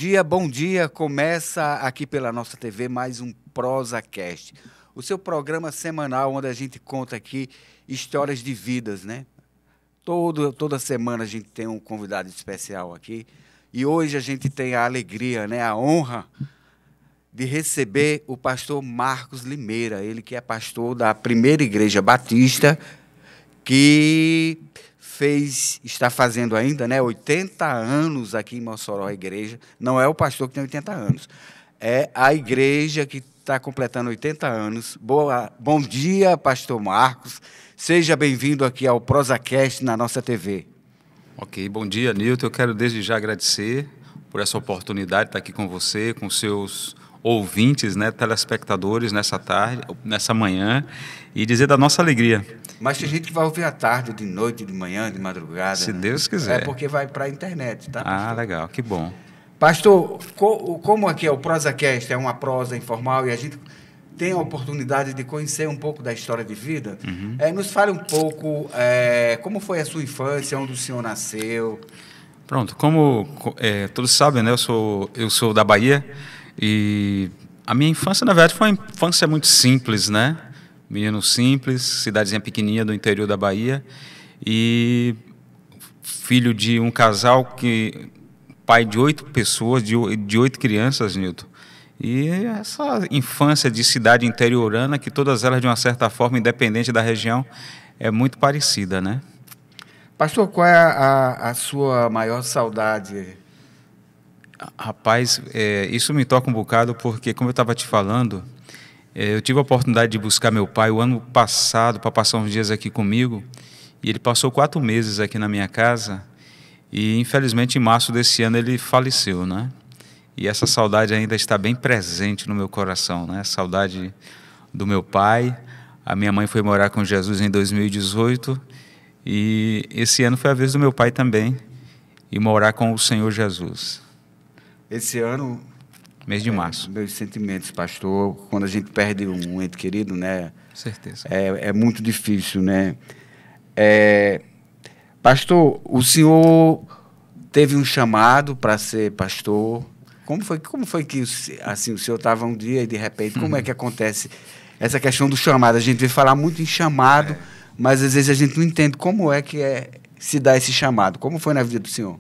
dia, bom dia. Começa aqui pela nossa TV mais um ProsaCast, o seu programa semanal onde a gente conta aqui histórias de vidas, né? Toda semana a gente tem um convidado especial aqui e hoje a gente tem a alegria, né, a honra de receber o pastor Marcos Limeira, ele que é pastor da Primeira Igreja Batista, que está fazendo ainda, né, 80 anos aqui em Mossoró, a igreja. Não é o pastor que tem 80 anos, é a igreja que está completando 80 anos. Bom dia, pastor Marcos. Seja bem-vindo aqui ao ProsaCast na nossa TV. Ok, bom dia, Nilton. Eu quero desde já agradecer por essa oportunidade de estar aqui com você, com seus ouvintes, né, telespectadores nessa tarde, nessa manhã, e dizer da nossa alegria. Mas tem gente que vai ouvir à tarde, de noite, de manhã, de madrugada. Se né? Deus quiser. É porque vai para a internet, tá, pastor? Ah, legal, que bom. Pastor, como aqui é o ProsaCast, é uma prosa informal e a gente tem a oportunidade de conhecer um pouco da história de vida, nos fale um pouco como foi a sua infância, onde o senhor nasceu. Pronto, como todos sabem, né, eu sou da Bahia e a minha infância, na verdade, foi uma infância muito simples, né? Menino simples, cidadezinha pequenininha do interior da Bahia e filho de um casal pai de 8 pessoas, de 8 crianças, Nilton. E essa infância de cidade interiorana, que todas elas, de uma certa forma, independente da região, é muito parecida, né? Pastor, qual é a sua maior saudade? Rapaz, isso me toca um bocado porque, como eu estava te falando, eu tive a oportunidade de buscar meu pai o ano passado para passar uns dias aqui comigo, e ele passou 4 meses aqui na minha casa, e infelizmente em março desse ano ele faleceu, né? E essa saudade ainda está bem presente no meu coração, né? Saudade do meu pai. A minha mãe foi morar com Jesus em 2018 e esse ano foi a vez do meu pai também ir morar com o Senhor Jesus. Esse ano... Mês de março. Meus sentimentos, pastor. Quando a gente perde um ente querido, né? Certeza. É muito difícil, né? Pastor, o senhor teve um chamado para ser pastor. Como foi que assim, o senhor estava um dia e de repente, como é que acontece essa questão do chamado? A gente vê falar muito em chamado, mas às vezes a gente não entende como é que se dá esse chamado. Como foi na vida do senhor?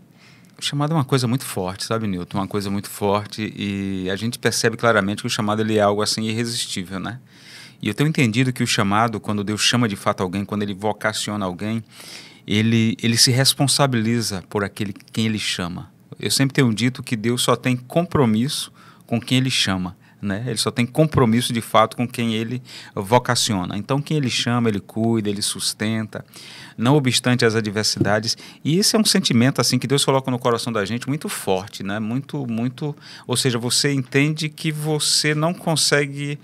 O chamado é uma coisa muito forte, sabe, Nilton? Uma coisa muito forte e a gente percebe claramente que o chamado ele é algo assim irresistível, né? E eu tenho entendido que o chamado, quando Deus chama de fato alguém, quando Ele vocaciona alguém, ele se responsabiliza por quem Ele chama. Eu sempre tenho dito que Deus só tem compromisso com quem Ele chama, né? Ele só tem compromisso de fato com quem Ele vocaciona. Então quem Ele chama, Ele cuida, Ele sustenta, não obstante as adversidades. E esse é um sentimento assim que Deus coloca no coração da gente muito forte, né? Muito, ou seja, você entende que você não consegue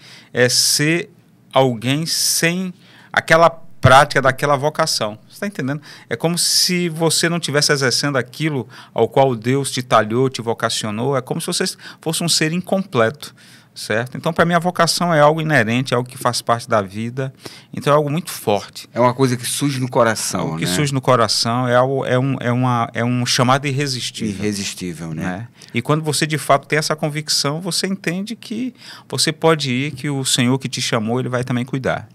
ser alguém sem aquela prática daquela vocação. Você está entendendo? É como se você não estivesse exercendo aquilo ao qual Deus te talhou, te vocacionou. É como se você fosse um ser incompleto, certo? Então, para mim, a vocação é algo inerente, é algo que faz parte da vida. Então, é algo muito forte. É uma coisa que surge no coração, algo que surge no coração, é um chamado irresistível. Irresistível, né? E quando você, de fato, tem essa convicção, você entende que você pode ir, que o Senhor que te chamou, Ele vai também cuidar.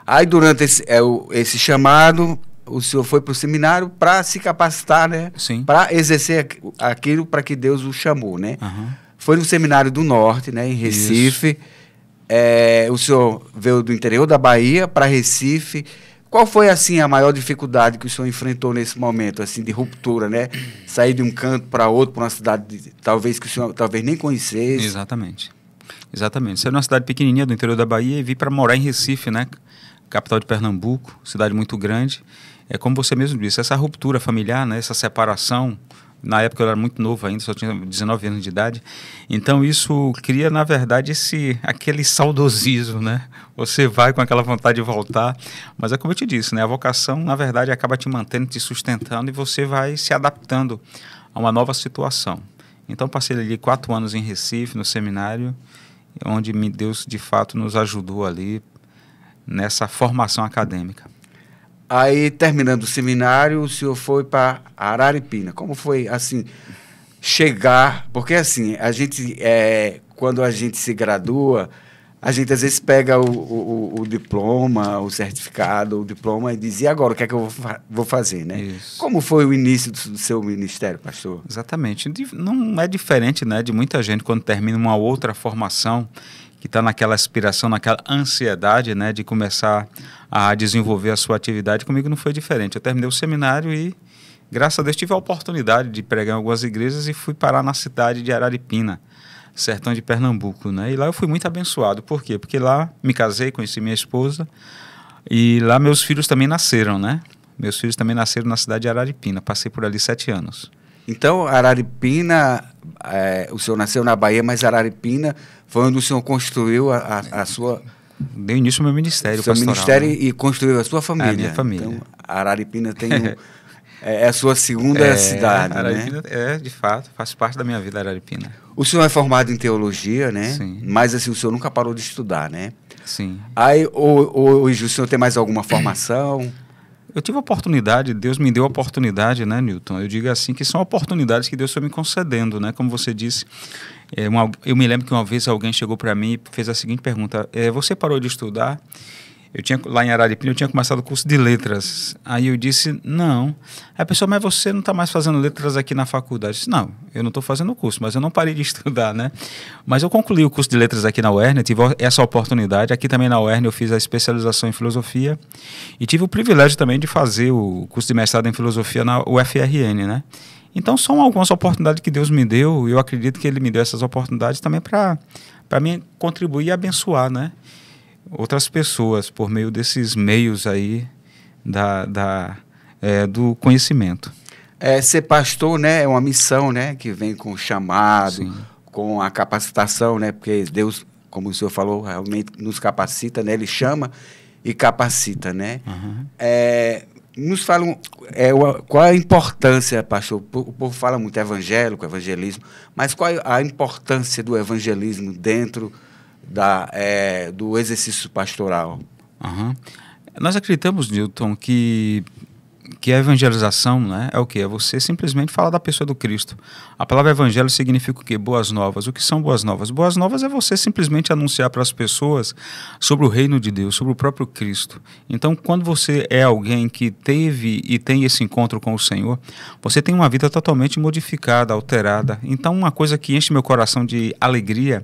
Aí, durante esse chamado, o senhor foi para o seminário para se capacitar, né? Sim. Para exercer aquilo para que Deus o chamou, né? Uhum. Foi no Seminário do Norte, né, em Recife. O senhor veio do interior da Bahia para Recife. Qual foi, assim, a maior dificuldade que o senhor enfrentou nesse momento, assim, de ruptura, né? Sair de um canto para outro, para uma cidade talvez que o senhor nem conhecesse. Exatamente. Saí de uma cidade pequenininha do interior da Bahia e vim para morar em Recife, né? Capital de Pernambuco, cidade muito grande. É como você mesmo disse, essa ruptura familiar, né? Essa separação. Na época eu era muito novo ainda, só tinha 19 anos de idade. Então isso cria, na verdade, aquele saudosismo, né? Você vai com aquela vontade de voltar. Mas é como eu te disse, né? A vocação, na verdade, acaba te mantendo, te sustentando e você vai se adaptando a uma nova situação. Então passei ali 4 anos em Recife, no seminário, onde Deus, de fato, nos ajudou ali nessa formação acadêmica. Aí, terminando o seminário, o senhor foi para Araripina. Como foi, assim, chegar, porque assim, a gente, quando a gente se gradua, a gente às vezes pega o diploma, o certificado, o diploma e diz, e agora, o que é que eu vou fazer, né? Isso. Como foi o início do seu ministério, pastor? Exatamente. Não é diferente, né, de muita gente quando termina uma outra formação, que está naquela aspiração, naquela ansiedade, né, de começar a desenvolver a sua atividade. Comigo não foi diferente. Eu terminei o seminário e, graças a Deus, tive a oportunidade de pregar em algumas igrejas e fui parar na cidade de Araripina, sertão de Pernambuco, né? E lá eu fui muito abençoado. Por quê? Porque lá me casei, conheci minha esposa e lá meus filhos também nasceram, né? Meus filhos também nasceram na cidade de Araripina. Passei por ali 7 anos. Então, Araripina, o senhor nasceu na Bahia, mas Araripina foi onde o senhor construiu a sua... Deu início ao meu ministério seu pastoral, ministério, né? E construiu a sua família. A minha família. Então, Araripina tem é a sua segunda cidade, Araripina, né? de fato, faz parte da minha vida, Araripina. O senhor é formado em teologia, né? Sim. Mas assim, o senhor nunca parou de estudar, né? Sim. Aí, hoje, o senhor tem mais alguma formação? Eu tive a oportunidade, Deus me deu a oportunidade, né, Newton? Eu digo assim, que são oportunidades que Deus foi me concedendo, né? Como você disse, eu me lembro que uma vez alguém chegou para mim e fez a seguinte pergunta, você parou de estudar? Lá em Araripina, eu tinha começado o curso de letras. Aí eu disse, não. Aí a pessoa, mas você não está mais fazendo letras aqui na faculdade? Eu disse, não, eu não estou fazendo o curso, mas eu não parei de estudar, né? Mas eu concluí o curso de letras aqui na UERN, tive essa oportunidade. Aqui também na UERN eu fiz a especialização em filosofia e tive o privilégio também de fazer o curso de mestrado em filosofia na UFRN, né? Então são algumas oportunidades que Deus me deu e eu acredito que Ele me deu essas oportunidades também para mim contribuir e abençoar, né? Outras pessoas por meio desses meios aí do conhecimento. Ser pastor, né, é uma missão, né, que vem com o chamado, Sim. com a capacitação, né, porque Deus, como o senhor falou, realmente nos capacita, né, Ele chama e capacita, né. Uhum. Nos falam qual a importância, pastor? O povo fala muito evangélico, evangelismo, mas qual a importância do evangelismo dentro do exercício pastoral? Uhum. Nós acreditamos, Newton, que a evangelização, né, é o quê? É você simplesmente falar da pessoa do Cristo. A palavra evangelho significa o quê? Boas novas. O que são boas novas? Boas novas é você simplesmente anunciar para as pessoas sobre o reino de Deus, sobre o próprio Cristo. Então, quando você é alguém que teve e tem esse encontro com o Senhor, você tem uma vida totalmente modificada, alterada. Então, uma coisa que enche meu coração de alegria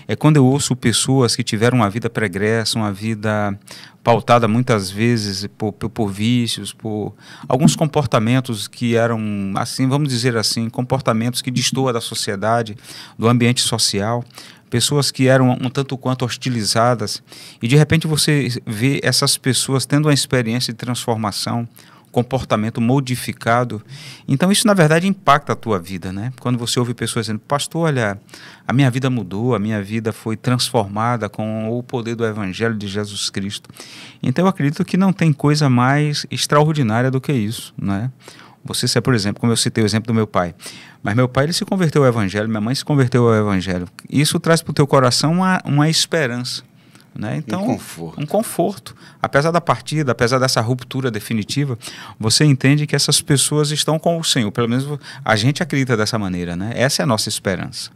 é quando eu ouço pessoas que tiveram uma vida pregressa, uma vida pautada muitas vezes por vícios, por alguns comportamentos que eram, assim, vamos dizer assim, comportamentos que destoam da sociedade, do ambiente social, pessoas que eram um tanto quanto hostilizadas, e de repente você vê essas pessoas tendo uma experiência de transformação, comportamento modificado. Então isso na verdade impacta a tua vida, né? Quando você ouve pessoas dizendo, pastor, olha, a minha vida mudou, a minha vida foi transformada com o poder do Evangelho de Jesus Cristo. Então eu acredito que não tem coisa mais extraordinária do que isso, né? Você, por exemplo, como eu citei o exemplo do meu pai, mas meu pai ele se converteu ao Evangelho, minha mãe se converteu ao Evangelho. Isso traz para o teu coração uma esperança, né? Então, um conforto. Apesar da partida, apesar dessa ruptura definitiva, você entende que essas pessoas estão com o Senhor. Pelo menos a gente acredita dessa maneira, né? Essa é a nossa esperança.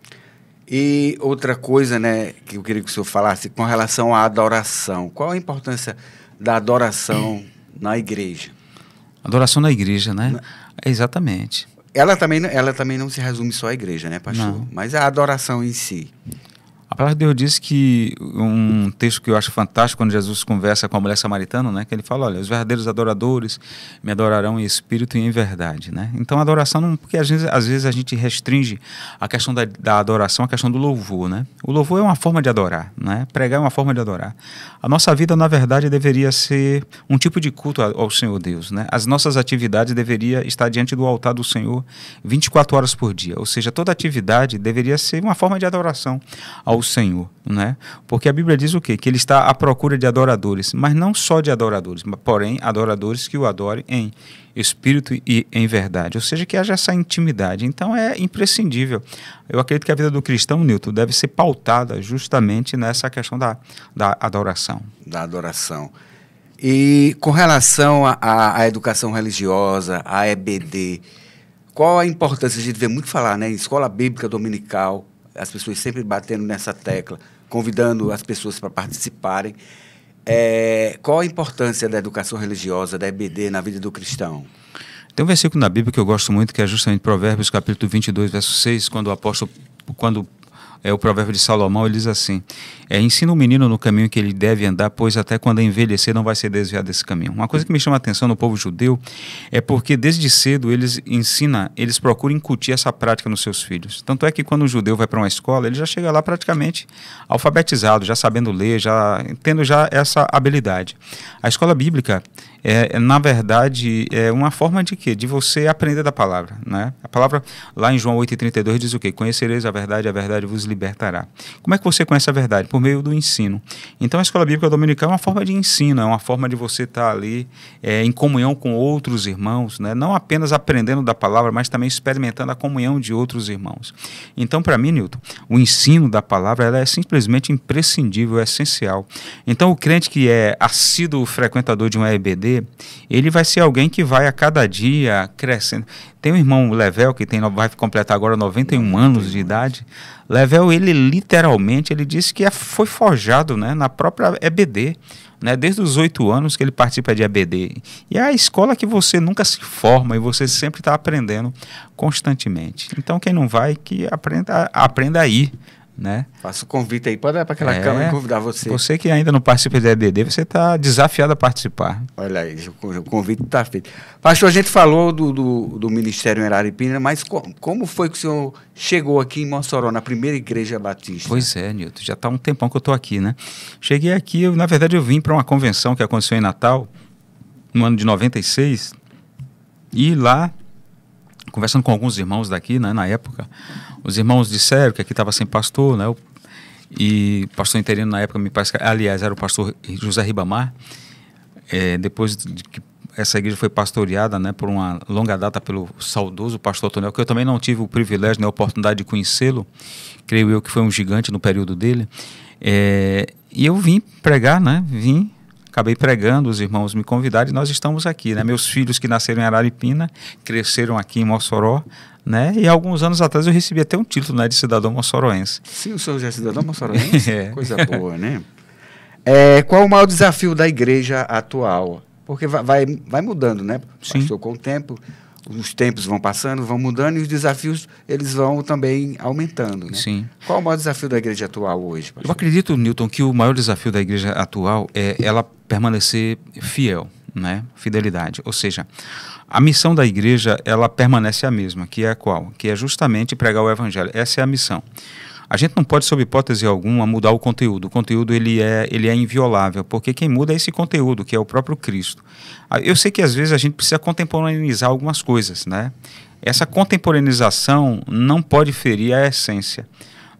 E outra coisa, né, que eu queria que o senhor falasse com relação à adoração. Qual a importância da adoração na igreja? Adoração na igreja, né? Exatamente. Ela também não se resume só à igreja, né, pastor? Não. Mas a adoração em si. A palavra de Deus diz que, um texto que eu acho fantástico, quando Jesus conversa com a mulher samaritana, né, que ele fala, olha, os verdadeiros adoradores me adorarão em espírito e em verdade, né? Então a adoração, não, porque às vezes a gente restringe a questão da adoração, a questão do louvor, né? O louvor é uma forma de adorar, né? Pregar é uma forma de adorar. A nossa vida, na verdade, deveria ser um tipo de culto ao Senhor Deus, né? As nossas atividades deveriam estar diante do altar do Senhor 24 horas por dia, ou seja, toda atividade deveria ser uma forma de adoração ao Senhor, né? Porque a Bíblia diz o quê? Que Ele está à procura de adoradores, mas não só de adoradores, porém adoradores que o adorem em espírito e em verdade, ou seja, que haja essa intimidade. Então é imprescindível. Eu acredito que a vida do cristão, Newton, deve ser pautada justamente nessa questão da adoração. Da adoração. E com relação à educação religiosa, à EBD, Qual a importância? A gente vê muito falar, né? Em escola bíblica dominical, as pessoas sempre batendo nessa tecla, convidando as pessoas para participarem. Qual a importância da educação religiosa, da EBD, na vida do cristão? Tem um versículo na Bíblia que eu gosto muito, que é justamente Provérbios, capítulo 22, verso 6, quando o provérbio de Salomão, ele diz assim: ensina o menino no caminho que ele deve andar, pois até quando envelhecer não vai ser desviado desse caminho. Uma coisa que me chama a atenção no povo judeu é porque desde cedo eles procuram incutir essa prática nos seus filhos. Tanto é que quando um judeu vai para uma escola, ele já chega lá praticamente alfabetizado, já sabendo ler, tendo essa habilidade. A escola bíblica na verdade, é uma forma de quê? De você aprender da palavra, né? A palavra lá em João 8,32 diz o quê? Conhecereis a verdade vos libertará. Como é que você conhece a verdade? Por meio do ensino. Então, a escola bíblica dominical é uma forma de ensino, é uma forma de você estar ali em comunhão com outros irmãos, né? Não apenas aprendendo da palavra, mas também experimentando a comunhão de outros irmãos. Então, para mim, Newton, o ensino da palavra ela é simplesmente imprescindível, é essencial. Então, o crente que é assíduo frequentador de um EBD, ele vai ser alguém que vai a cada dia crescendo. Tem um irmão Level que vai completar agora 91 anos de idade. Level, ele literalmente, ele disse que foi forjado, né, na própria EBD, né, desde os 8 anos que ele participa de EBD. E é a escola que você nunca se forma e você sempre está aprendendo constantemente. Então, quem não vai, que aprenda aí. Né? Faça o convite aí, pode ir para aquela câmera e convidar você. Você que ainda não participa de EBD, você está desafiado a participar. Olha aí, o convite está feito. Pastor, a gente falou do Ministério em Araripina, mas como foi que o senhor chegou aqui em Mossoró, na primeira igreja batista? Pois é, Nilton, já está um tempão que eu estou aqui, né? Cheguei aqui, na verdade eu vim para uma convenção que aconteceu em Natal, no ano de 96, e lá, conversando com alguns irmãos daqui, né, na época, os irmãos disseram que aqui estava sem pastor, né? E o pastor interino na época, me parece que, aliás, era o pastor José Ribamar. Depois de que essa igreja foi pastoreada, né, por uma longa data pelo saudoso pastor Tonel, que eu também não tive o privilégio, né, a oportunidade de conhecê-lo. Creio eu que foi um gigante no período dele. E eu vim pregar, né? Acabei pregando, os irmãos me convidaram e nós estamos aqui, né? Meus filhos que nasceram em Araripina, cresceram aqui em Mossoró, né? E alguns anos atrás eu recebi até um título, né, de cidadão moçoroense. Sim, o senhor já é cidadão moçoroense? Coisa boa, né? Qual o maior desafio da igreja atual? Porque vai mudando, né? Sim. Pastor, com o tempo, os tempos vão passando, vão mudando e os desafios eles vão também aumentando, né? Sim. Qual o maior desafio da igreja atual hoje, pastor? Eu acredito, Newton, que o maior desafio da igreja atual é ela permanecer fiel, né? Fidelidade. Ou seja, a missão da igreja, ela permanece a mesma, que é qual? Que é justamente pregar o evangelho. Essa é a missão. A gente não pode, sob hipótese alguma, mudar o conteúdo. O conteúdo ele é inviolável, porque quem muda é esse conteúdo, que é o próprio Cristo. Eu sei que às vezes a gente precisa contemporaneizar algumas coisas, né? Essa contemporaneização não pode ferir a essência,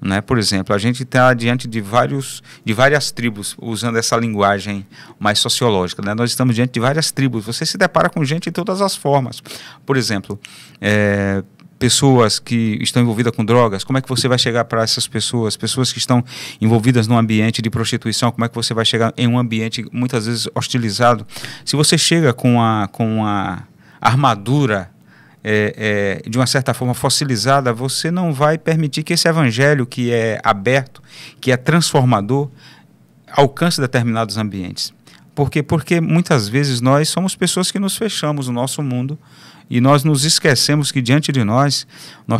né? Por exemplo, a gente está diante de várias tribos, usando essa linguagem mais sociológica, né? Nós estamos diante de várias tribos. Você se depara com gente de todas as formas. Por exemplo, pessoas que estão envolvidas com drogas, como é que você vai chegar para essas pessoas? Pessoas que estão envolvidas num ambiente de prostituição, como é que você vai chegar em um ambiente muitas vezes hostilizado? Se você chega com a armadura de uma certa forma fossilizada, você não vai permitir que esse evangelho que é aberto, que é transformador, alcance determinados ambientes. Por quê? Porque muitas vezes nós somos pessoas que nos fechamos no nosso mundo e nós nos esquecemos que diante de nós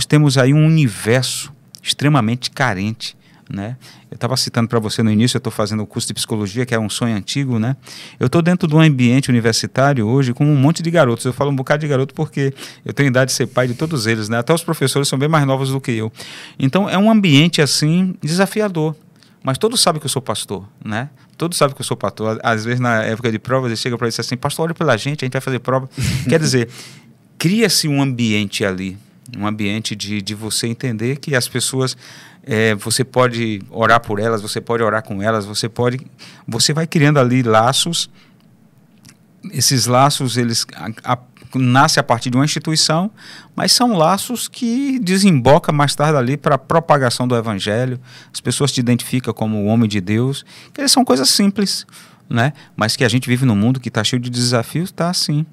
temos aí um universo extremamente carente, né? Eu estava citando para você no início, eu estou fazendo o curso de psicologia, que é um sonho antigo, né? Eu estou dentro de um ambiente universitário hoje com um monte de garotos. Eu falo um bocado de garoto porque eu tenho idade de ser pai de todos eles, né? Até os professores são bem mais novos do que eu. Então é um ambiente assim desafiador. Mas todos sabem que eu sou pastor, né? Todos sabem que eu sou pastor. Às vezes na época de provas eles chegam para dizer assim: pastor, olha pela gente, a gente vai fazer prova. Quer dizer, cria-se um ambiente ali, um ambiente de você entender que as pessoas, você pode orar por elas, você pode orar com elas, você vai criando ali laços. Esses laços, eles nascem a partir de uma instituição, mas são laços que desembocam mais tarde ali para a propagação do evangelho. As pessoas te identificam como o homem de Deus, que eles são coisas simples, né? Mas que a gente vive num mundo que está cheio de desafios, está assim,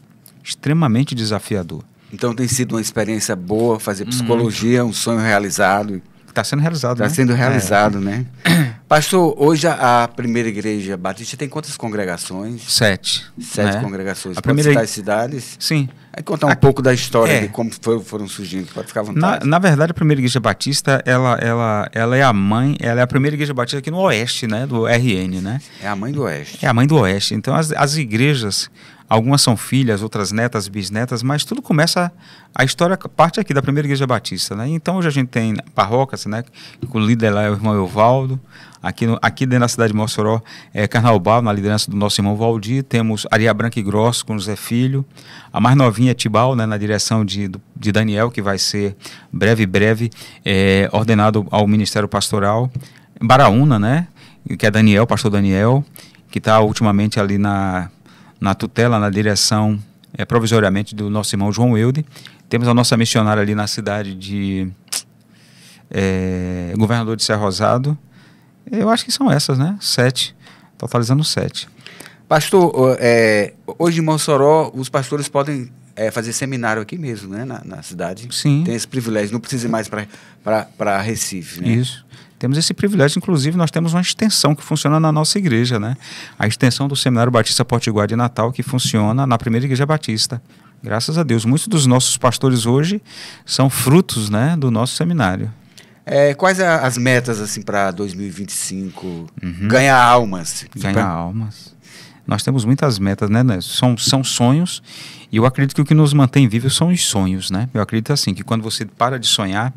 extremamente desafiador. Então tem sido uma experiência boa fazer psicologia, um sonho realizado. Está sendo realizado, né? Está sendo realizado, né? Pastor, hoje a primeira igreja batista tem quantas congregações? 7. 7 congregações. A Pode primeira... citar as cidades? Sim. Aí contar um pouco da história de como foram surgindo. Pode ficar à vontade. Na verdade, a primeira igreja batista, ela é a mãe, ela é a primeira igreja batista aqui no Oeste, né? Do RN, né? É a mãe do Oeste. É a mãe do Oeste. Então, as igrejas, algumas são filhas, outras netas, bisnetas, mas tudo começa, a história parte aqui da primeira igreja batista, né? Então, hoje a gente tem paróquias, né? O líder lá é o irmão Evaldo. Aqui dentro da cidade de Mossoró, Carnaubal, na liderança do nosso irmão Valdir. Temos Areia Branca e Grosso, com José Filho. A mais novinha é Tibau, né, na direção de Daniel, que vai ser breve, ordenado ao Ministério Pastoral. Baraúna, né, que é Daniel, pastor Daniel, que está ultimamente ali na tutela, na direção, provisoriamente, do nosso irmão João Eude. Temos a nossa missionária ali na cidade de Governador de Serra Rosado. Eu acho que são essas, né? 7, totalizando 7. Pastor, hoje em Mossoró, os pastores podem fazer seminário aqui mesmo, né? Na cidade. Sim. Tem esse privilégio, não precisa ir mais para Recife, né? Isso. Temos esse privilégio, inclusive nós temos uma extensão que funciona na nossa igreja, né? A extensão do Seminário Batista Potiguar de Natal, que funciona na primeira igreja batista. Graças a Deus. Muitos dos nossos pastores hoje são frutos, né, do nosso seminário. Quais as metas assim para 2025? Ganhar almas. Ganhar almas. Nós temos muitas metas, né? São sonhos, e eu acredito que o que nos mantém vivos são os sonhos, né? Eu acredito assim, que quando você para de sonhar,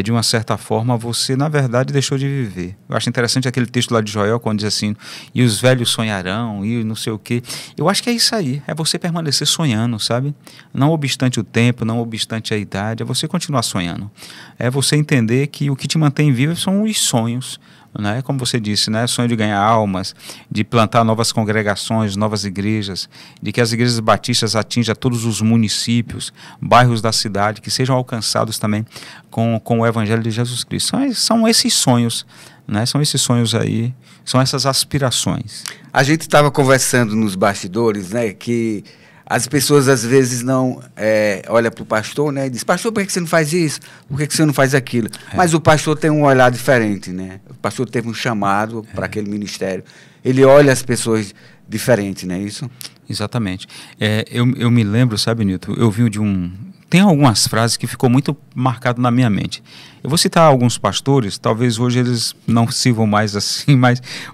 de uma certa forma, você, na verdade, deixou de viver. Eu acho interessante aquele texto lá de Joel, quando diz assim, e os velhos sonharão, e não sei o quê. Eu acho que é isso aí, é você permanecer sonhando, sabe? Não obstante o tempo, não obstante a idade, é você continuar sonhando. É você entender que o que te mantém vivo são os sonhos, né? Como você disse, né? Sonho de ganhar almas, de plantar novas congregações, novas igrejas, de que as igrejas batistas atinjam todos os municípios, bairros da cidade, que sejam alcançados também com o Evangelho de Jesus Cristo. São esses sonhos, né? São esses sonhos aí, são essas aspirações. A gente estava conversando nos bastidores, né, que as pessoas às vezes não olham para o pastor, né, e diz, pastor, por que você não faz isso? Por que você não faz aquilo? Mas o pastor tem um olhar diferente, né? O pastor teve um chamado para aquele ministério. Ele olha as pessoas diferente, não é isso? Exatamente. Eu me lembro, sabe, Nilton, eu vi tem algumas frases que ficou muito marcado na minha mente. Eu vou citar alguns pastores, talvez hoje eles não sirvam mais assim,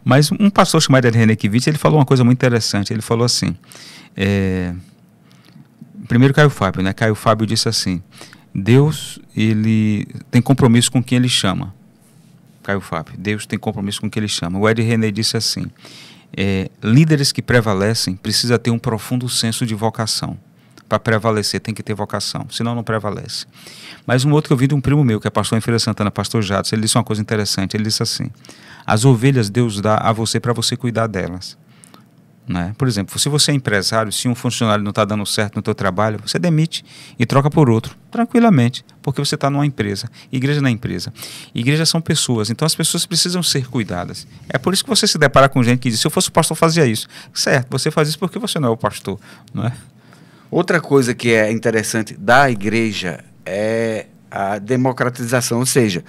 mas um pastor chamado René Kivitz, ele falou uma coisa muito interessante. Ele falou assim, primeiro Caio Fábio, né? Caio Fábio disse assim, Deus, ele tem compromisso com quem ele chama. Caio Fábio, Deus tem compromisso com quem ele chama. O Ed René disse assim, líderes que prevalecem precisam ter um profundo senso de vocação. Para prevalecer tem que ter vocação, senão não prevalece. Mas um outro que eu vi de um primo meu, que é pastor em Feira Santana, pastor Jadson, ele disse uma coisa interessante, ele disse assim, as ovelhas Deus dá a você para você cuidar delas. Né? Por exemplo, se você é empresário, se um funcionário não está dando certo no teu trabalho, você demite e troca por outro, tranquilamente, porque você está numa empresa. Igreja não é empresa. Igreja são pessoas, então as pessoas precisam ser cuidadas. É por isso que você se depara com gente que diz, se eu fosse o pastor, fazia isso. Certo, você faz isso porque você não é o pastor, não é? Outra coisa que é interessante da igreja é a democratização, ou seja,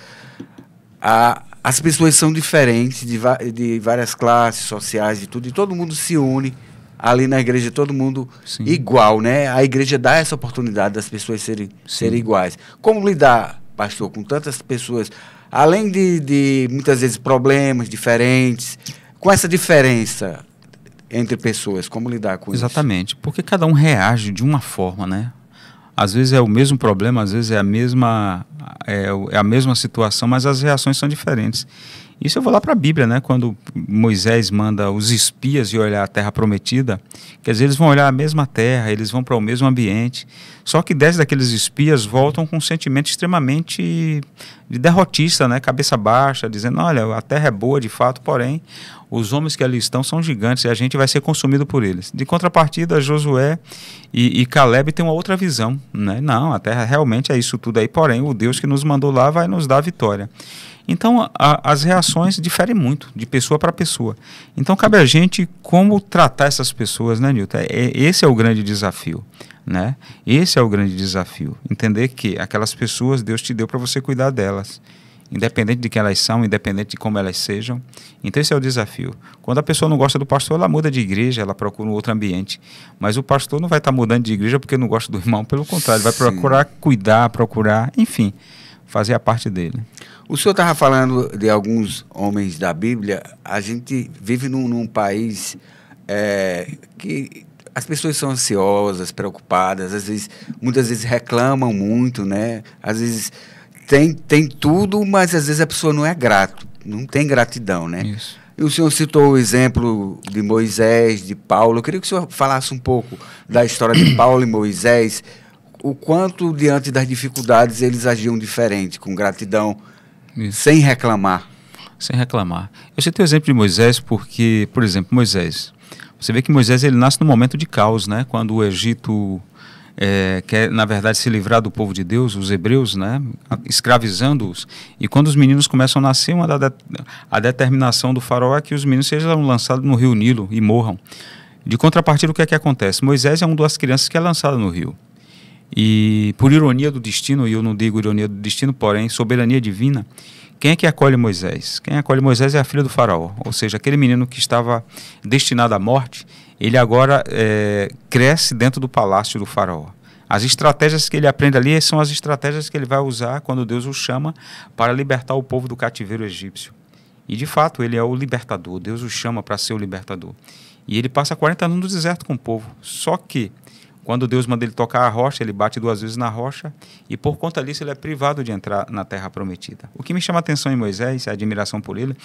as pessoas são diferentes de várias classes sociais e tudo, e todo mundo se une ali na igreja, todo mundo Sim. igual, né? A igreja dá essa oportunidade das pessoas serem iguais. Como lidar, pastor, com tantas pessoas, além de muitas vezes problemas diferentes, com essa diferença entre pessoas, como lidar com isso? Exatamente, porque cada um reage de uma forma, né? Às vezes é o mesmo problema, às vezes é a mesma situação, mas as reações são diferentes. Isso eu vou lá para a Bíblia, né? Quando Moisés manda os espias ir olhar a terra prometida, quer dizer, eles vão olhar a mesma terra, eles vão para o mesmo ambiente, só que 10 daqueles espias voltam com um sentimento extremamente de derrotista, né? Cabeça baixa, dizendo, olha, a terra é boa de fato, porém, os homens que ali estão são gigantes e a gente vai ser consumido por eles. De contrapartida, Josué e Caleb têm uma outra visão, né? Não, a terra realmente é isso tudo aí, porém, o Deus que nos mandou lá vai nos dar a vitória. Então, as reações diferem muito, de pessoa para pessoa. Então, cabe a gente como tratar essas pessoas, né, Nilton? Esse é o grande desafio. né? Esse é o grande desafio. Entender que aquelas pessoas Deus te deu para você cuidar delas. Independente de quem elas são, independente de como elas sejam. Então esse é o desafio. Quando a pessoa não gosta do pastor, ela muda de igreja, ela procura um outro ambiente. Mas o pastor não vai estar mudando de igreja porque não gosta do irmão, pelo contrário, vai procurar cuidar, enfim, fazer a parte dele. O senhor estava falando de alguns homens da Bíblia. A gente vive num país que as pessoas são ansiosas, preocupadas, muitas vezes reclamam muito, né? Às vezes tem tudo, mas às vezes a pessoa não é grato, não tem gratidão, né? Isso. E o senhor citou o exemplo de Moisés, de Paulo. Eu queria que o senhor falasse um pouco da história de Paulo e Moisés, o quanto, diante das dificuldades, eles agiam diferente, com gratidão, sem reclamar. Sem reclamar. Eu citei o exemplo de Moisés porque, por exemplo, Moisés. Você vê que Moisés ele nasce num momento de caos, né? Quando o Egito quer, na verdade, se livrar do povo de Deus, os hebreus, né? Escravizando-os. E quando os meninos começam a nascer, a determinação do faraó é que os meninos sejam lançados no rio Nilo e morram. De contrapartida, o que é que acontece? Moisés é uma das crianças que é lançada no rio. E por ironia do destino, e eu não digo ironia do destino, porém soberania divina, quem é que acolhe Moisés? Quem acolhe Moisés é a filha do faraó, ou seja, aquele menino que estava destinado à morte, ele agora cresce dentro do palácio do faraó. As estratégias que ele aprende ali são as estratégias que ele vai usar quando Deus o chama para libertar o povo do cativeiro egípcio. E de fato ele é o libertador, Deus o chama para ser o libertador. E ele passa 40 anos no deserto com o povo, só que quando Deus manda ele tocar a rocha, ele bate 2 vezes na rocha e por conta disso ele é privado de entrar na terra prometida. O que me chama a atenção em Moisés, a admiração por ele,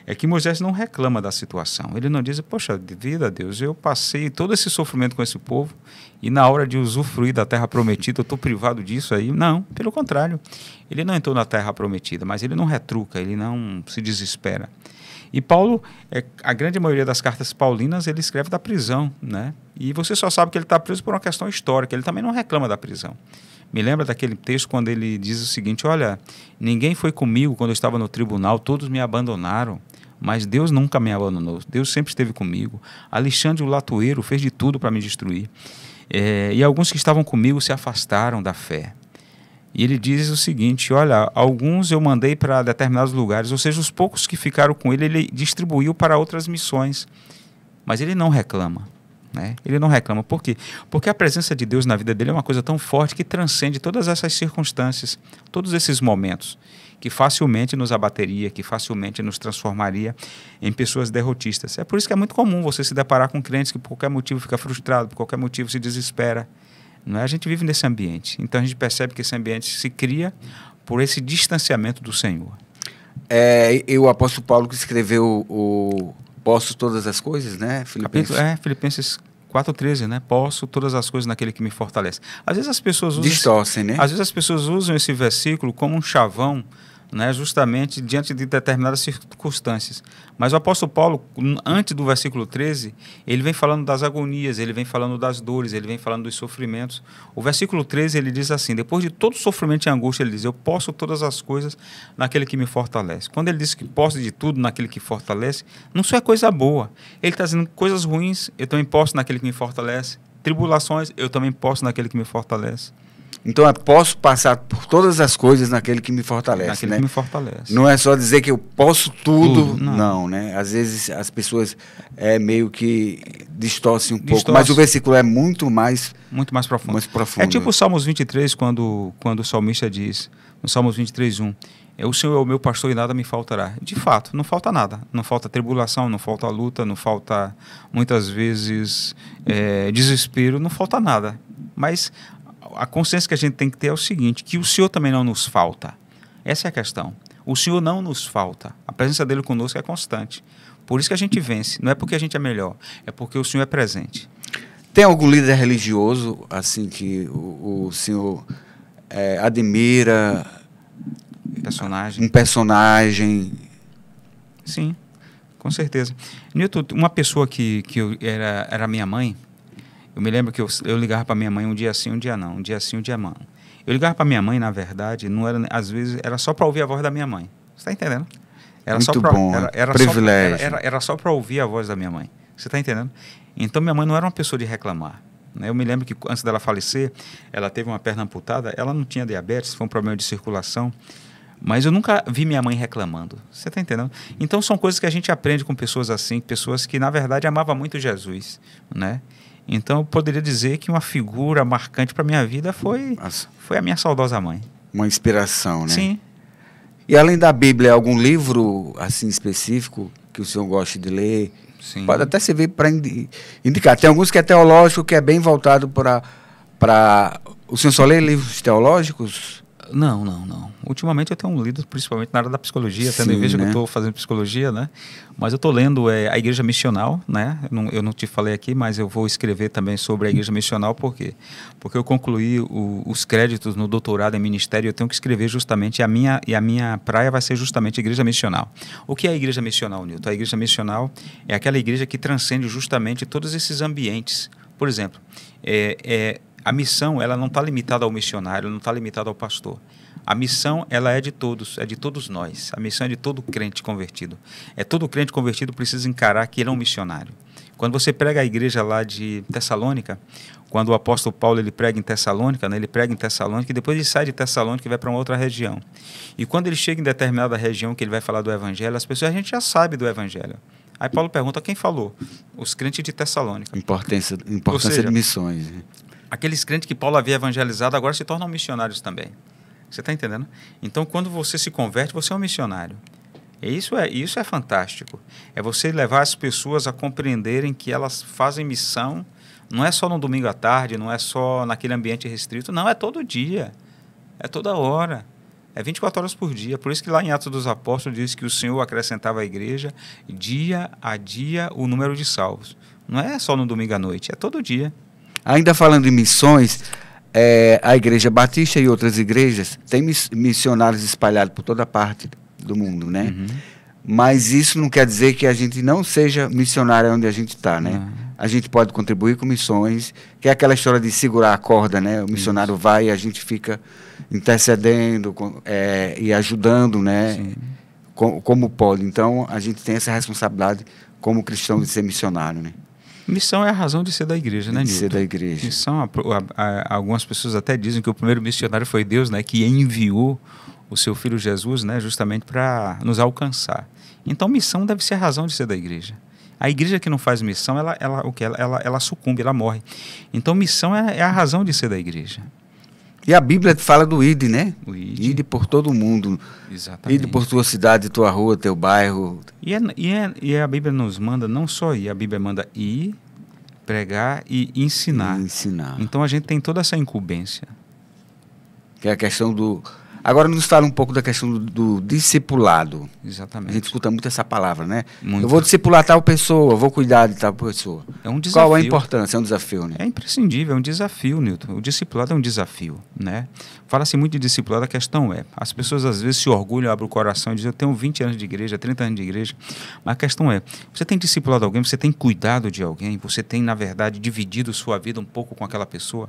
é que Moisés não reclama da situação. Ele não diz, poxa vida, Deus, eu passei todo esse sofrimento com esse povo e na hora de usufruir da terra prometida eu estou privado disso aí. Não, pelo contrário. Ele não entrou na terra prometida, mas ele não retruca, ele não se desespera. E Paulo, a grande maioria das cartas paulinas, ele escreve da prisão, né? E você só sabe que ele está preso por uma questão histórica, ele também não reclama da prisão. Me lembra daquele texto quando ele diz o seguinte, olha, ninguém foi comigo quando eu estava no tribunal, todos me abandonaram, mas Deus nunca me abandonou, Deus sempre esteve comigo. Alexandre o Latueiro fez de tudo para me destruir. E alguns que estavam comigo se afastaram da fé. E ele diz o seguinte, olha, alguns eu mandei para determinados lugares, ou seja, os poucos que ficaram com ele, ele distribuiu para outras missões. Mas ele não reclama, né? Ele não reclama. Por quê? Porque a presença de Deus na vida dele é uma coisa tão forte que transcende todas essas circunstâncias, todos esses momentos, que facilmente nos abateria, que facilmente nos transformaria em pessoas derrotistas. É por isso que é muito comum você se deparar com crentes que por qualquer motivo fica frustrado, por qualquer motivo se desespera. Não é? A gente vive nesse ambiente, então a gente percebe que esse ambiente se cria por esse distanciamento do Senhor. E o apóstolo Paulo que escreveu o Posso Todas as Coisas, né? Filipenses 4,13, né? Posso todas as coisas naquele que me fortalece. Às vezes as pessoas usam distorcem, né? Às vezes as pessoas usam esse versículo como um chavão, né, justamente diante de determinadas circunstâncias. Mas o apóstolo Paulo, antes do versículo 13, ele vem falando das agonias, ele vem falando das dores, ele vem falando dos sofrimentos. O versículo 13, ele diz assim, depois de todo sofrimento e angústia, ele diz, eu posso todas as coisas naquele que me fortalece. Quando ele diz que posso de tudo naquele que fortalece, não só é coisa boa. Ele está dizendo coisas ruins, eu também posso naquele que me fortalece. Tribulações, eu também posso naquele que me fortalece. Então, eu posso passar por todas as coisas naquele que me fortalece, naquele né? que me fortalece. Não é só dizer que eu posso tudo, não, né? Às vezes as pessoas meio que distorcem um pouco, mas o versículo é muito mais profundo. Mais profundo. É tipo o Salmos 23, quando o salmista diz, no Salmos 23:1, o Senhor é o meu pastor e nada me faltará. De fato, não falta nada. Não falta tribulação, não falta luta, não falta, muitas vezes, desespero, não falta nada. Mas a consciência que a gente tem que ter é o seguinte, que o Senhor também não nos falta. Essa é a questão. O Senhor não nos falta. A presença dele conosco é constante. Por isso que a gente vence. Não é porque a gente é melhor, é porque o Senhor é presente. Tem algum líder religioso assim que o senhor admira? Personagem. Um personagem? Sim, com certeza. Newton, uma pessoa que era minha mãe. Eu me lembro que eu ligava para minha mãe um dia sim, um dia não, um dia sim, um dia não. Eu ligava para minha mãe, na verdade, não era, às vezes era só para ouvir a voz da minha mãe. Você está entendendo? Era muito só pra, bom, era privilégio. Era só para ouvir a voz da minha mãe. Você está entendendo? Então minha mãe não era uma pessoa de reclamar. né? Eu me lembro que antes dela falecer, ela teve uma perna amputada, ela não tinha diabetes, foi um problema de circulação, mas eu nunca vi minha mãe reclamando. Você está entendendo? Então são coisas que a gente aprende com pessoas assim, pessoas que na verdade amavam muito Jesus, né? Então eu poderia dizer que uma figura marcante para minha vida foi a minha saudosa mãe. Uma inspiração, né? Sim. E além da Bíblia, algum livro assim específico que o senhor goste de ler? Sim. Pode até servir para indicar. Tem alguns que é teológico, que é bem voltado para... O senhor só lê livros teológicos? Não. Ultimamente eu tenho lido principalmente na área da psicologia, tendo em vista que eu estou fazendo psicologia, né? Mas eu estou lendo a Igreja Missional, né? Eu não te falei aqui, mas eu vou escrever também sobre a Igreja Missional, por quê? Porque eu concluí os créditos no doutorado em ministério, eu tenho que escrever justamente, e a minha praia vai ser justamente a Igreja Missional. O que é a Igreja Missional, Nilton? A Igreja Missional é aquela igreja que transcende justamente todos esses ambientes. Por exemplo, a missão, ela não está limitada ao missionário, não está limitada ao pastor. A missão, ela é de todos nós. A missão é de todo crente convertido. Todo crente convertido precisa encarar que ele é um missionário. Quando você prega a igreja lá de Tessalônica, quando o apóstolo Paulo ele prega em Tessalônica, né, ele prega em Tessalônica e depois ele sai de Tessalônica e vai para uma outra região. E quando ele chega em determinada região que ele vai falar do evangelho, as pessoas, a gente já sabe do evangelho. Aí Paulo pergunta, quem falou? Os crentes de Tessalônica. Importância Ou seja, de missões. Né? Aqueles crentes que Paulo havia evangelizado agora se tornam missionários também. Você está entendendo? Então, quando você se converte, você é um missionário. E isso é fantástico. É você levar as pessoas a compreenderem que elas fazem missão, não é só no domingo à tarde, não é só naquele ambiente restrito, não, é todo dia, é toda hora, é 24 horas por dia. Por isso que lá em Atos dos Apóstolos diz que o Senhor acrescentava à igreja, dia a dia, o número de salvos. Não é só no domingo à noite, é todo dia. Ainda falando em missões, a Igreja Batista e outras igrejas têm missionários espalhados por toda parte do mundo, né? Uhum. Mas isso não quer dizer que a gente não seja missionário onde a gente está, né? Uhum. A gente pode contribuir com missões, que é aquela história de segurar a corda, né? O missionário vai e a gente fica intercedendo e ajudando, né? Como pode. Então, a gente tem essa responsabilidade como cristão de ser missionário, né? Missão é a razão de ser da igreja, né, Nilton? De ser da igreja. Missão, algumas pessoas até dizem que o primeiro missionário foi Deus, né, que enviou o seu filho Jesus, né, justamente para nos alcançar. Então, missão deve ser a razão de ser da igreja. A igreja que não faz missão, ela sucumbe, ela morre. Então, missão é a razão de ser da igreja. E a Bíblia fala do ide, né? O ide. Ide por todo mundo. Exatamente. Ide por tua cidade, tua rua, teu bairro. E a Bíblia nos manda não só ir, a Bíblia manda ir, pregar e ensinar. Então a gente tem toda essa incumbência. Que é a questão do... Agora nos fala um pouco da questão do discipulado. Exatamente. A gente escuta muito essa palavra, né? Muito. Eu vou discipular tal pessoa, vou cuidar de tal pessoa. É um desafio. Qual a importância? É um desafio, né? É imprescindível, é um desafio, Nilton. O discipulado é um desafio, né? Fala-se muito de discipulado, a questão as pessoas às vezes se orgulham, abrem o coração e dizem, eu tenho 20 anos de igreja, 30 anos de igreja, mas a questão você tem discipulado alguém, você tem cuidado de alguém, você tem, na verdade, dividido sua vida um pouco com aquela pessoa?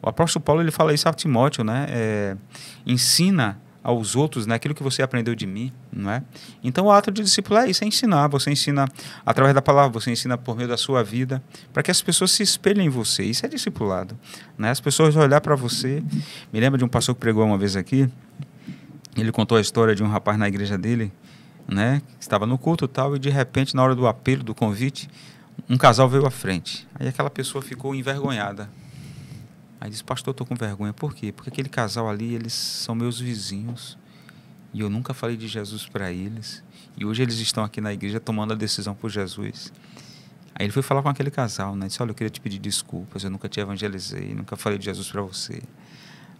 O apóstolo Paulo ele fala isso a Timóteo, né? Ensina aos outros, né, aquilo que você aprendeu de mim, não é? Então o ato de discipular é isso, é ensinar. Você ensina através da palavra, você ensina por meio da sua vida, para que as pessoas se espelhem em você. Isso é discipulado, né? As pessoas vão olhar para você. Me lembro de um pastor que pregou uma vez aqui. Ele contou a história de um rapaz na igreja dele, né? Que estava no culto e tal, e de repente, na hora do apelo, do convite, um casal veio à frente. Aí aquela pessoa ficou envergonhada. Aí disse, pastor, eu estou com vergonha. Por quê? Porque aquele casal ali, eles são meus vizinhos. E eu nunca falei de Jesus para eles. E hoje eles estão aqui na igreja tomando a decisão por Jesus. Aí ele foi falar com aquele casal, né? Disse, olha, eu queria te pedir desculpas, eu nunca te evangelizei, nunca falei de Jesus para você.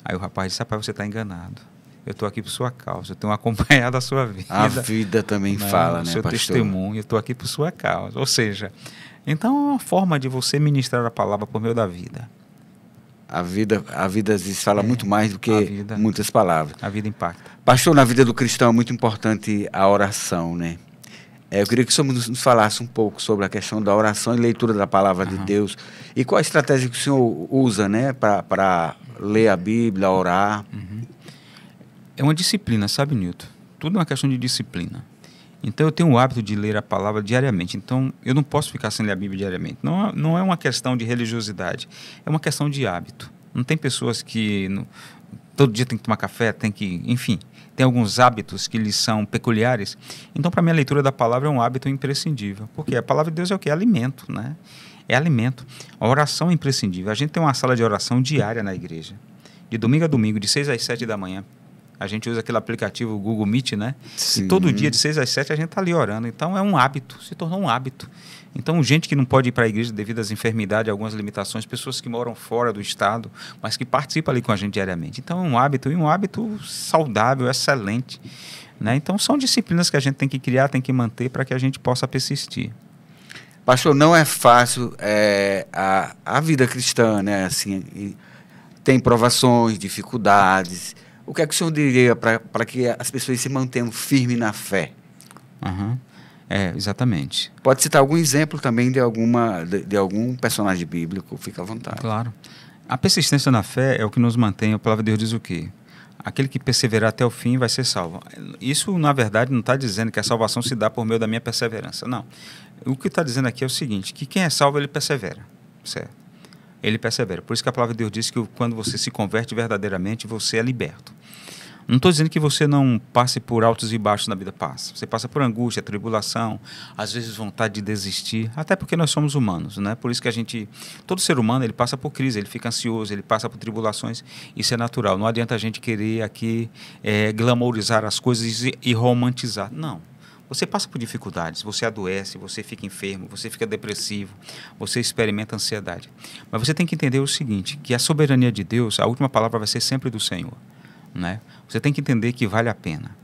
Aí o rapaz disse, rapaz, você está enganado. Eu estou aqui por sua causa, eu tenho acompanhado a sua vida. A vida também fala, né, seu pastor? Testemunho, eu estou aqui por sua causa. Ou seja, então é uma forma de você ministrar a palavra por meio da vida. A vida às vezes fala muito mais do que muitas palavras. A vida impacta. Pastor, na vida do cristão é muito importante a oração, né? Eu queria que o senhor nos falasse um pouco sobre a questão da oração e leitura da palavra de Deus. E qual a estratégia que o senhor usa, né, para ler a Bíblia, orar? É uma disciplina, sabe, Nilton? Tudo é uma questão de disciplina. Então, eu tenho o hábito de ler a palavra diariamente. Então, eu não posso ficar sem ler a Bíblia diariamente. Não é uma questão de religiosidade, é uma questão de hábito. Não tem pessoas que todo dia tem que tomar café, enfim, tem alguns hábitos que lhes são peculiares. Então, para mim, a leitura da palavra é um hábito imprescindível. Porque a palavra de Deus é o quê? É alimento, né? É alimento. A oração é imprescindível. A gente tem uma sala de oração diária na igreja. De domingo a domingo, de 6 às 7 da manhã. A gente usa aquele aplicativo Google Meet, né? Sim. E todo dia, de 6 às 7, a gente está ali orando. Então, é um hábito, se tornou um hábito. Então, gente que não pode ir para a igreja devido às enfermidades, algumas limitações, pessoas que moram fora do estado, mas que participam ali com a gente diariamente. Então, é um hábito, e um hábito saudável, excelente, né? Então, são disciplinas que a gente tem que criar, tem que manter para que a gente possa persistir. Pastor, não é fácil a vida cristã, né? Assim, tem provações, dificuldades. O que é que o senhor diria para que as pessoas se mantenham firmes na fé? Uhum. Exatamente. Pode citar algum exemplo também de algum personagem bíblico, fica à vontade. Claro. A persistência na fé é o que nos mantém. A palavra de Deus diz o quê? Aquele que perseverar até o fim vai ser salvo. Isso, na verdade, não está dizendo que a salvação se dá por meio da minha perseverança. Não. O que está dizendo aqui é o seguinte, que quem é salvo, ele persevera. Certo? Ele persevera. Por isso que a palavra de Deus diz que quando você se converte verdadeiramente, você é liberto. Não estou dizendo que você não passe por altos e baixos na vida, passa. Você passa por angústia, tribulação, às vezes vontade de desistir, até porque nós somos humanos, né? Por isso que todo ser humano, ele passa por crise, ele fica ansioso, ele passa por tribulações, isso é natural. Não adianta a gente querer aqui glamourizar as coisas e romantizar. Não. Você passa por dificuldades, você adoece, você fica enfermo, você fica depressivo, você experimenta ansiedade. Mas você tem que entender o seguinte, que a soberania de Deus, a última palavra vai ser sempre do Senhor, né? Você tem que entender que vale a pena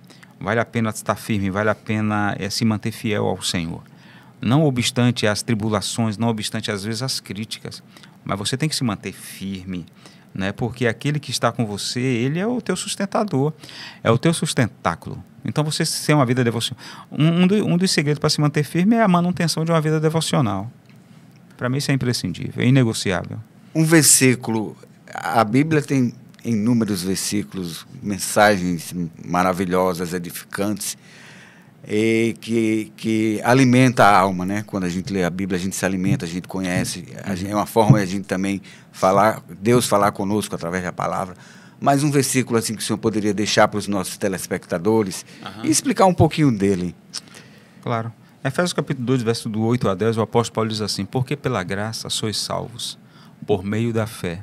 estar firme, vale a pena se manter fiel ao Senhor. Não obstante as tribulações, não obstante às vezes as críticas, mas você tem que se manter firme, né? Porque aquele que está com você, ele é o teu sustentador, é o teu sustentáculo. Então você ter uma vida devocional. Um dos segredos para se manter firme é a manutenção de uma vida devocional. Para mim isso é imprescindível, é inegociável. Um versículo, a Bíblia tem inúmeros versículos, mensagens maravilhosas, edificantes, e que alimenta a alma, né? Quando a gente lê a Bíblia, a gente se alimenta, a gente conhece, é uma forma de a gente também Deus falar conosco através da palavra. Mais um versículo assim que o senhor poderia deixar para os nossos telespectadores e explicar um pouquinho dele. Claro. Efésios capítulo 2, verso do 8 a 10, o apóstolo Paulo diz assim: porque pela graça sois salvos, por meio da fé.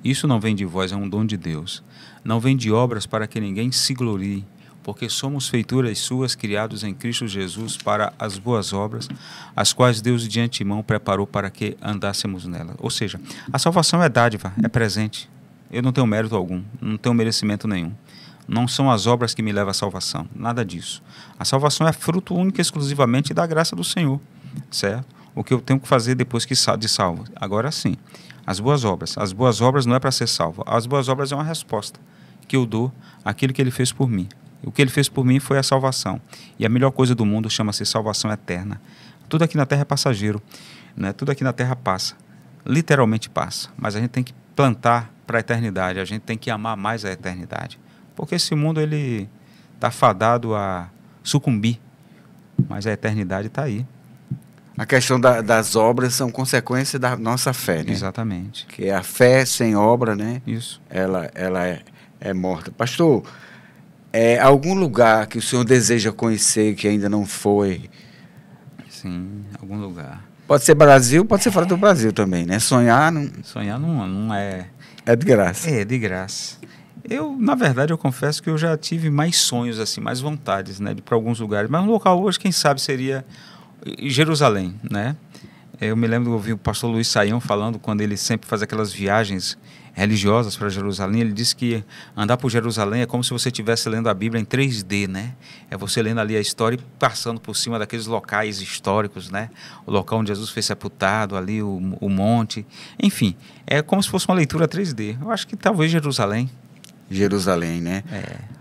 Isso não vem de vós, é um dom de Deus. Não vem de obras para que ninguém se glorie, porque somos feituras suas, criados em Cristo Jesus para as boas obras, as quais Deus de antemão preparou para que andássemos nela. Ou seja, a salvação é dádiva, é presente. Eu não tenho mérito algum, não tenho merecimento nenhum. Não são as obras que me levam à salvação, nada disso. A salvação é fruto único e exclusivamente da graça do Senhor, certo? O que eu tenho que fazer depois de salvo. Agora sim, as boas obras não é para ser salvo. As boas obras é uma resposta que eu dou àquilo que Ele fez por mim. O que Ele fez por mim foi a salvação. E a melhor coisa do mundo chama-se salvação eterna. Tudo aqui na terra é passageiro, né? Tudo aqui na terra passa, literalmente passa. Mas a gente tem que plantar para a eternidade, a gente tem que amar mais a eternidade. Porque esse mundo ele está fadado a sucumbir, mas a eternidade está aí. A questão das obras são consequência da nossa fé, né? Exatamente. Que a fé sem obra, né? Isso. Ela é morta. Pastor, algum lugar que o senhor deseja conhecer que ainda não foi? Sim, algum lugar. Pode ser Brasil, pode ser fora do Brasil também, né? Sonhar não é... É de graça. É de graça. Na verdade, eu confesso que eu já tive mais sonhos, assim, mais vontades, né? De ir para alguns lugares. Mas um local hoje, quem sabe, seria Jerusalém, né? Eu me lembro de ouvir o pastor Luiz Saião falando, quando ele sempre faz aquelas viagens religiosas para Jerusalém, ele disse que andar por Jerusalém é como se você estivesse lendo a Bíblia em 3D, né? É você lendo ali a história e passando por cima daqueles locais históricos, né? O local onde Jesus foi sepultado, ali o monte, enfim, é como se fosse uma leitura 3D. Eu acho que talvez Jerusalém, né?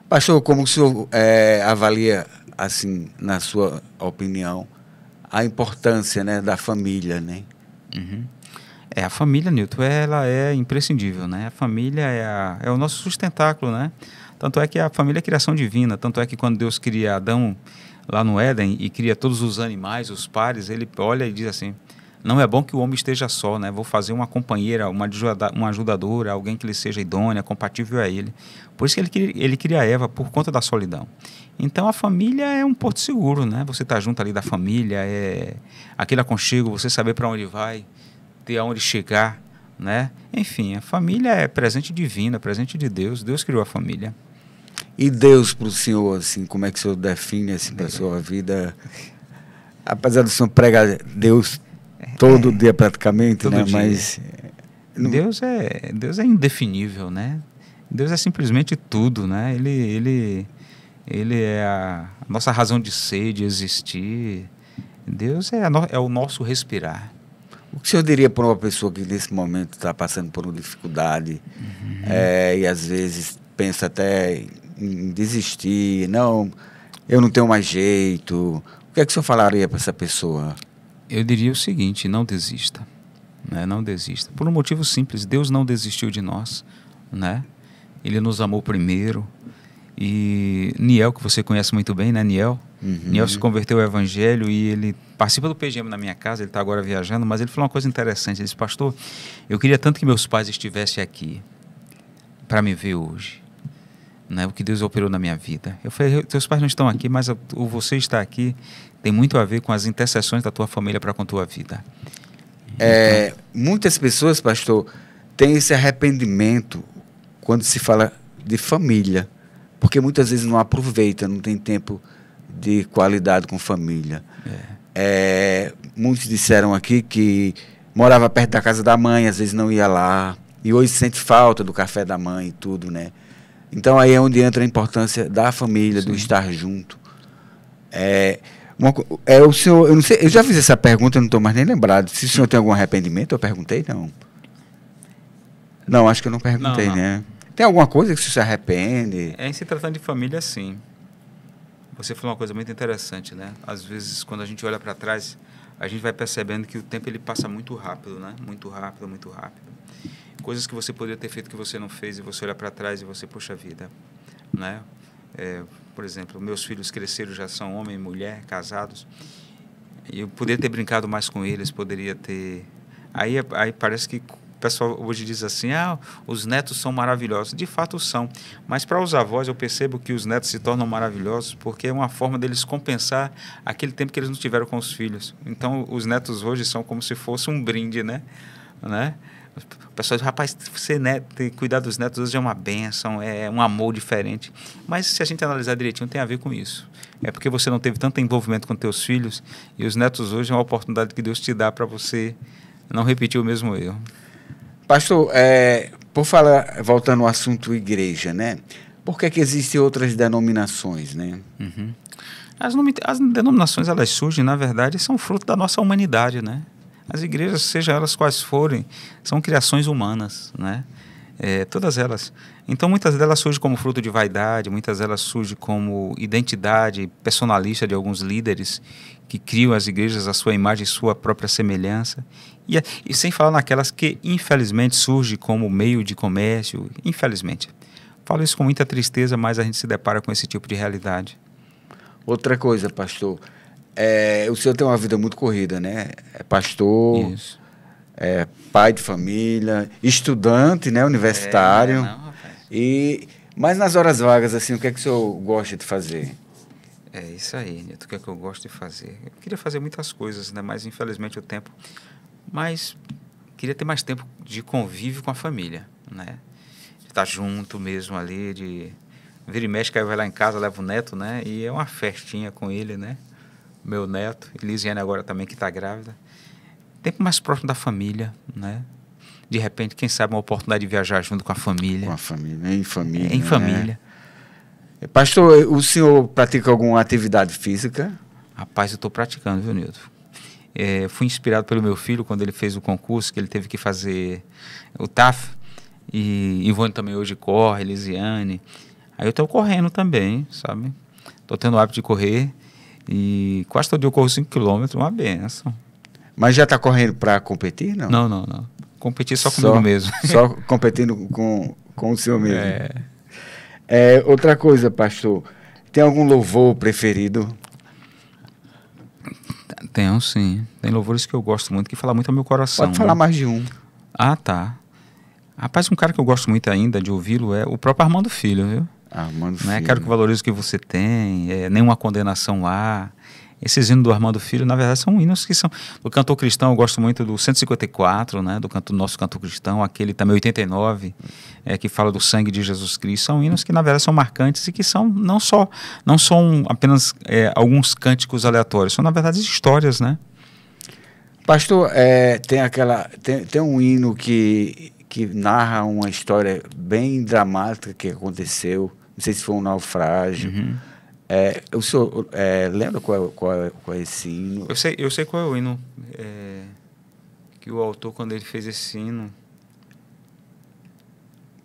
Pastor, como o senhor avalia, assim, na sua opinião, a importância, né, da família, né? A família, Nilton, ela é imprescindível, né? A família é o nosso sustentáculo, né? Tanto é que a família é criação divina, tanto é que quando Deus cria Adão, lá no Éden e cria todos os animais, os pares, ele olha e diz assim, não é bom que o homem esteja só, né? Vou fazer uma companheira, uma ajudadora, alguém que lhe seja idônea, compatível a ele. Por isso que ele cria a Eva, por conta da solidão. Então a família é um porto seguro, né? Você está junto ali da família, é aquele aconchego, você saber para onde vai, ter aonde chegar, né? Enfim, a família é presente divino, é presente de Deus. Deus criou a família. E Deus para o senhor, assim, como é que o senhor define assim, para a sua vida? Apesar do senhor pregar Deus todo dia praticamente, todo, né? Dia. Mas Deus é indefinível, né? Deus é simplesmente tudo, né? Ele é a nossa razão de ser, de existir. Deus é o nosso respirar. O que o senhor diria para uma pessoa que nesse momento está passando por uma dificuldade e às vezes pensa até em desistir, não, eu não tenho mais jeito, o que é que o senhor falaria para essa pessoa? Eu diria o seguinte, não desista, né? Não desista, por um motivo simples, Deus não desistiu de nós, né? Ele nos amou primeiro. E Niel, que você conhece muito bem, né, Niel? Niel se converteu ao Evangelho e ele participa do PGM na minha casa, ele está agora viajando, mas ele falou uma coisa interessante, ele disse, pastor, eu queria tanto que meus pais estivessem aqui para me ver hoje, né, o que Deus operou na minha vida. Eu falei, teus pais não estão aqui, mas o você estar aqui tem muito a ver com as intercessões da tua família para com a tua vida. Muitas pessoas, pastor, têm esse arrependimento quando se fala de família, porque muitas vezes não aproveita, não tem tempo de qualidade com família. Muitos disseram aqui que morava perto da casa da mãe, às vezes não ia lá, e hoje sente falta do café da mãe e tudo, né? Então aí é onde entra a importância da família, do estar junto. O senhor, eu não sei, eu já fiz essa pergunta, eu não estou mais nem lembrado. Se o senhor tem algum arrependimento, eu perguntei, não. Não, acho que eu não perguntei, não. Né? Tem alguma coisa que você se arrepende? Em se tratando de família, sim. Você falou uma coisa muito interessante, né? Às vezes, quando a gente olha para trás, a gente vai percebendo que o tempo ele passa muito rápido, né? Muito rápido, muito rápido. Coisas que você poderia ter feito que você não fez e você olha para trás e você, puxa vida, né? Por exemplo, meus filhos cresceram, já são homem e mulher, casados. E eu poderia ter brincado mais com eles, poderia ter... Aí parece que o pessoal hoje diz assim, os netos são maravilhosos. De fato são, mas para os avós eu percebo que os netos se tornam maravilhosos porque é uma forma deles compensar aquele tempo que eles não tiveram com os filhos. Então os netos hoje são como se fosse um brinde, né? O pessoal diz, rapaz, ser neto, cuidar dos netos hoje é uma bênção, é um amor diferente. Mas se a gente analisar direitinho, tem a ver com isso. É porque você não teve tanto envolvimento com teus filhos e os netos hoje é uma oportunidade que Deus te dá para você não repetir o mesmo erro. Pastor, por falar, voltando ao assunto igreja, né? Por que existem outras denominações, né? As denominações, elas surgem, na verdade, são fruto da nossa humanidade, né? As igrejas, seja elas quais forem, são criações humanas, né? Todas elas. Então, muitas delas surgem como fruto de vaidade, muitas delas surgem como identidade personalista de alguns líderes que criam as igrejas à sua imagem e sua própria semelhança. E sem falar naquelas que, infelizmente, surgem como meio de comércio, infelizmente. Falo isso com muita tristeza, mas a gente se depara com esse tipo de realidade. Outra coisa, pastor, o senhor tem uma vida muito corrida, né? É pastor, isso. Pai de família, estudante, né? Universitário. Mas nas horas vagas, assim, o que é que o senhor gosta de fazer? É isso aí, Nilton, o que é que eu gosto de fazer? Eu queria fazer muitas coisas, né? Mas infelizmente o tempo... Mas queria ter mais tempo de convívio com a família, né? De estar junto mesmo ali, de vira e mexe, que aí vai lá em casa, leva o neto, né? E é uma festinha com ele, né? Meu neto, Elisiane agora também que está grávida. Tempo mais próximo da família, né? De repente, quem sabe uma oportunidade de viajar junto com a família. Com a família, em família. Em família. Pastor, o senhor pratica alguma atividade física? Rapaz, eu estou praticando, viu, Nilton? Fui inspirado pelo meu filho quando ele fez o concurso, que ele teve que fazer o TAF. E Ivone também hoje corre, Elisiane. Aí eu estou correndo também, sabe? Estou tendo o hábito de correr e quase todo dia eu corro 5 km, uma benção. Mas já está correndo para competir, não? Não. Competir só comigo mesmo. Só competindo com o senhor mesmo. Outra coisa, pastor, tem algum louvor preferido? Tenho, sim. Tem louvores que eu gosto muito, que falam muito ao meu coração. Pode falar mais de um. Ah, tá. Rapaz, um cara que eu gosto muito ainda de ouvi-lo é o próprio Armando Filho, viu? Armando Não é? Filho. Quero que valorize o que você tem, nenhuma condenação há. Esses hinos do Armando Filho, na verdade, são hinos que são... Do cantor cristão, eu gosto muito do 154, né? Do nosso cantor cristão, aquele também 89, que fala do sangue de Jesus Cristo. São hinos que, na verdade, são marcantes e que são não são apenas alguns cânticos aleatórios, são, na verdade, histórias, né? Pastor, tem um hino que narra uma história bem dramática que aconteceu. Não sei se foi um naufrágio. Uhum. O senhor lembra qual é esse hino? Eu sei qual é o hino que o autor, quando ele fez esse hino...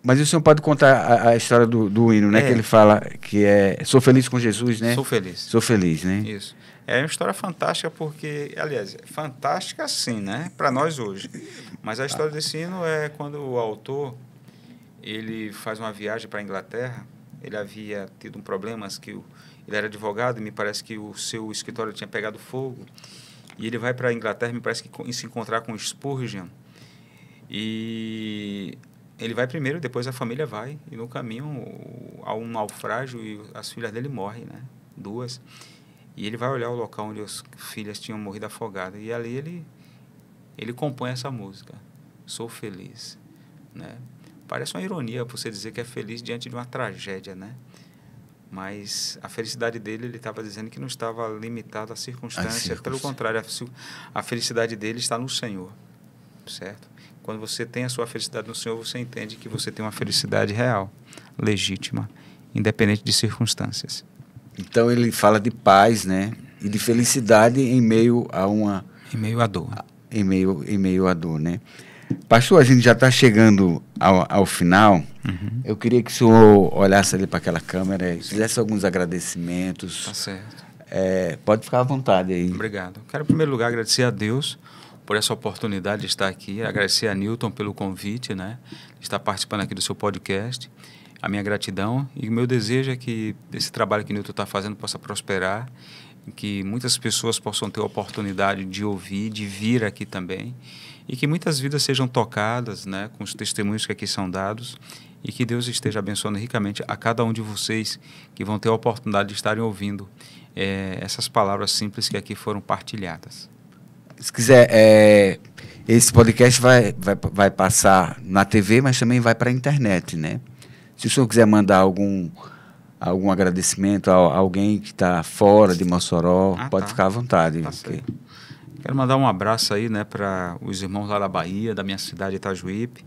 Mas o senhor pode contar a história do hino, né? Que ele fala que sou feliz com Jesus, né? Sou feliz. Sou feliz, né? Isso. É uma história fantástica porque, aliás, fantástica sim, né? Para nós hoje. Mas a história desse hino é quando o autor, ele faz uma viagem para a Inglaterra. Ele havia tido um problema, ele era advogado e me parece que o seu escritório tinha pegado fogo. E ele vai para a Inglaterra, me parece que se encontrar com Spurgeon. E ele vai primeiro, depois a família vai. E no caminho há um naufrágio e as filhas dele morrem, né? 2. E ele vai olhar o local onde as filhas tinham morrido afogadas. E ali ele compõe essa música, Sou Feliz, né? Parece uma ironia você dizer que é feliz diante de uma tragédia, né? Mas a felicidade dele, ele estava dizendo que não estava limitado à circunstância. Pelo contrário, a felicidade dele está no Senhor, certo? Quando você tem a sua felicidade no Senhor, você entende que você tem uma felicidade real, legítima, independente de circunstâncias. Então ele fala de paz, né? E de felicidade em meio a uma... Em meio à dor. Em meio à dor, né? Pastor, a gente já está chegando ao final. Uhum. Eu queria que o senhor olhasse ali para aquela câmera e fizesse alguns agradecimentos. Tá certo. Pode ficar à vontade aí. Obrigado. Quero, em primeiro lugar, agradecer a Deus por essa oportunidade de estar aqui. Agradecer a Newton pelo convite, né? De estar participando aqui do seu podcast. A minha gratidão e o meu desejo é que esse trabalho que o Newton está fazendo possa prosperar, que muitas pessoas possam ter a oportunidade de ouvir, de vir aqui também, e que muitas vidas sejam tocadas, né, com os testemunhos que aqui são dados, e que Deus esteja abençoando ricamente a cada um de vocês que vão ter a oportunidade de estarem ouvindo essas palavras simples que aqui foram partilhadas. Se quiser, esse podcast vai passar na TV, mas também vai para a internet, né? Se o senhor quiser mandar algum agradecimento a alguém que está fora de Mossoró, pode ficar à vontade. Tá certo. Quero mandar um abraço aí, né, para os irmãos lá da Bahia, da minha cidade, Itajuípe,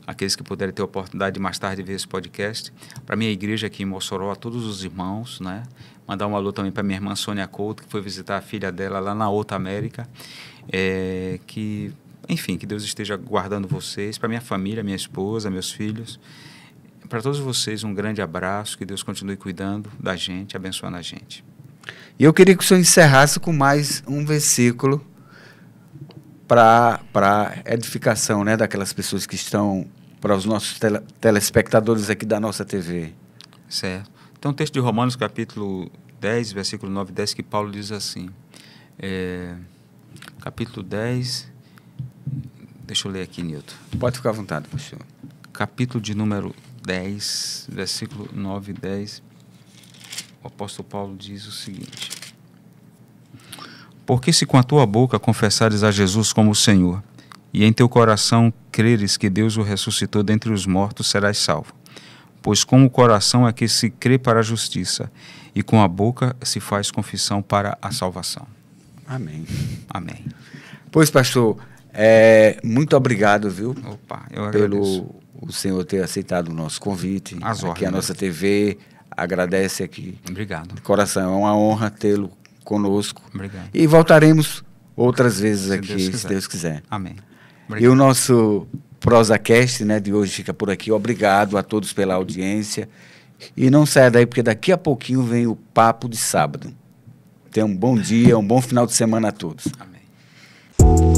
aqueles que puderem ter a oportunidade de mais tarde ver esse podcast. Para minha igreja aqui em Mossoró, a todos os irmãos, né? Mandar um alô também para minha irmã Sônia Couto, que foi visitar a filha dela lá na Outra América. Que Deus esteja guardando vocês, para minha família, minha esposa, meus filhos. Para todos vocês, um grande abraço, que Deus continue cuidando da gente, abençoando a gente. E eu queria que o senhor encerrasse com mais um versículo para edificação, né, daquelas pessoas que estão, para os nossos telespectadores aqui da nossa TV. Certo. Então, o texto de Romanos, capítulo 10, versículo 9 e 10, que Paulo diz assim, capítulo 10, deixa eu ler aqui, Nilton. Pode ficar à vontade, pastor. Capítulo de número 10, versículo 9 e 10, o apóstolo Paulo diz o seguinte: Porque se com a tua boca confessares a Jesus como o Senhor, e em teu coração creres que Deus o ressuscitou dentre os mortos, serás salvo. Pois com o coração é que se crê para a justiça, e com a boca se faz confissão para a salvação. Amém. Amém. Pois, pastor, muito obrigado, viu? Opa, eu agradeço. Pelo o senhor ter aceitado o nosso convite. As aqui a ordens. nossa TV agradece aqui. Obrigado. De coração, é uma honra tê-lo conosco. Obrigado. E voltaremos outras vezes Se aqui, Deus quiser. se Deus quiser. Amém. E Obrigado. o nosso ProsaCast, né, de hoje fica por aqui. Obrigado a todos pela audiência. E não saia daí, porque daqui a pouquinho vem o Papo de Sábado. Tenha um bom dia, um bom final de semana a todos. Amém.